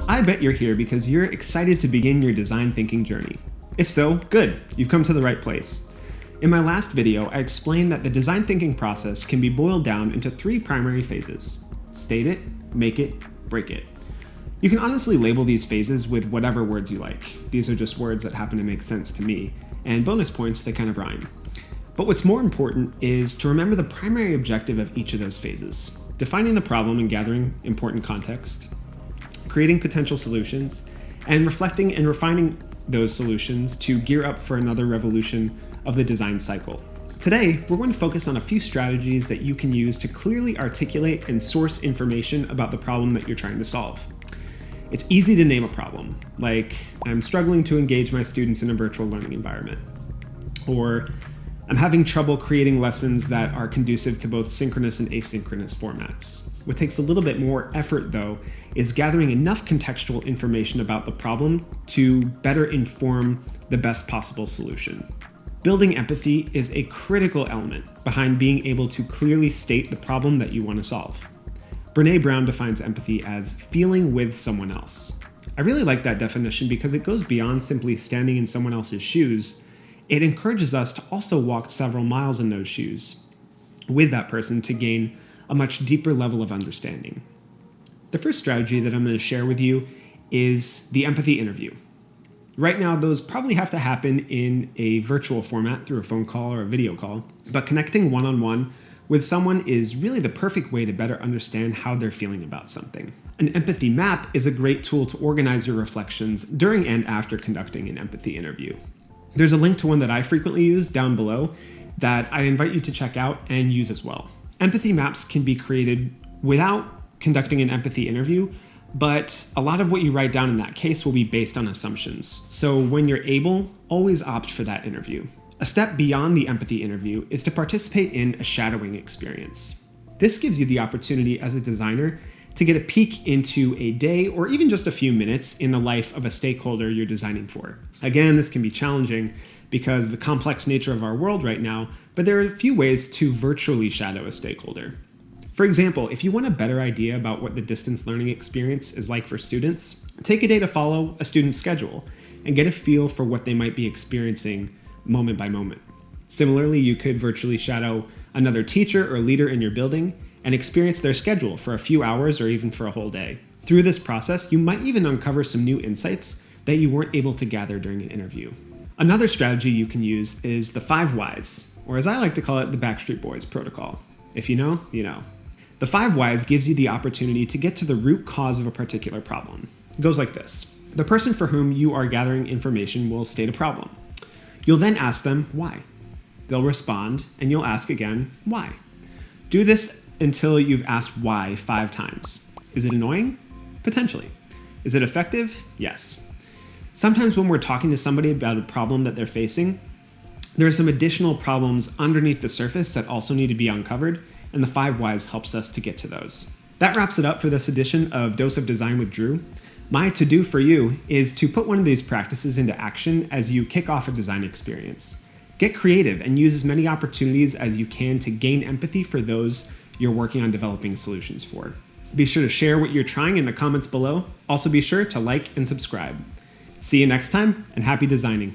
I bet you're here because you're excited to begin your design thinking journey. If so, good, you've come to the right place. In my last video, I explained that the design thinking process can be boiled down into 3 primary phases: state it, make it, break it. You can honestly label these phases with whatever words you like. These are just words that happen to make sense to me, and bonus points, they kind of rhyme. But what's more important is to remember the primary objective of each of those phases: defining the problem and gathering important context, creating potential solutions, and reflecting and refining those solutions to gear up for another revolution of the design cycle. Today, we're going to focus on a few strategies that you can use to clearly articulate and source information about the problem that you're trying to solve. It's easy to name a problem, like I'm struggling to engage my students in a virtual learning environment, or I'm having trouble creating lessons that are conducive to both synchronous and asynchronous formats. What takes a little bit more effort, though, is gathering enough contextual information about the problem to better inform the best possible solution. Building empathy is a critical element behind being able to clearly state the problem that you want to solve. Brené Brown defines empathy as feeling with someone else. I really like that definition because it goes beyond simply standing in someone else's shoes. It encourages us to also walk several miles in those shoes with that person to gain a much deeper level of understanding. The first strategy that I'm going to share with you is the empathy interview. Right now, those probably have to happen in a virtual format through a phone call or a video call, but connecting one-on-one with someone is really the perfect way to better understand how they're feeling about something. An empathy map is a great tool to organize your reflections during and after conducting an empathy interview. There's a link to one that I frequently use down below that I invite you to check out and use as well. Empathy maps can be created without conducting an empathy interview, but a lot of what you write down in that case will be based on assumptions. So when you're able, always opt for that interview. A step beyond the empathy interview is to participate in a shadowing experience. This gives you the opportunity as a designer to get a peek into a day or even just a few minutes in the life of a stakeholder you're designing for. Again, this can be challenging because of the complex nature of our world right now, but there are a few ways to virtually shadow a stakeholder. For example, if you want a better idea about what the distance learning experience is like for students, take a day to follow a student's schedule and get a feel for what they might be experiencing moment by moment. Similarly, you could virtually shadow another teacher or leader in your building and experience their schedule for a few hours or even for a whole day. Through this process, you might even uncover some new insights that you weren't able to gather during an interview. Another strategy you can use is the 5 whys, or as I like to call it, the Backstreet Boys protocol. If you know, you know. The 5 whys gives you the opportunity to get to the root cause of a particular problem. It goes like this. The person for whom you are gathering information will state a problem. You'll then ask them why. They'll respond, and you'll ask again, why? Do this until you've asked why 5 times. Is it annoying? Potentially. Is it effective? Yes. Sometimes when we're talking to somebody about a problem that they're facing, there are some additional problems underneath the surface that also need to be uncovered, and the 5 whys helps us to get to those. That wraps it up for this edition of Dose of Design with Drew. My to-do for you is to put one of these practices into action as you kick off a design experience. Get creative and use as many opportunities as you can to gain empathy for those you're working on developing solutions for. Be sure to share what you're trying in the comments below. Also be sure to like and subscribe. See you next time, and happy designing.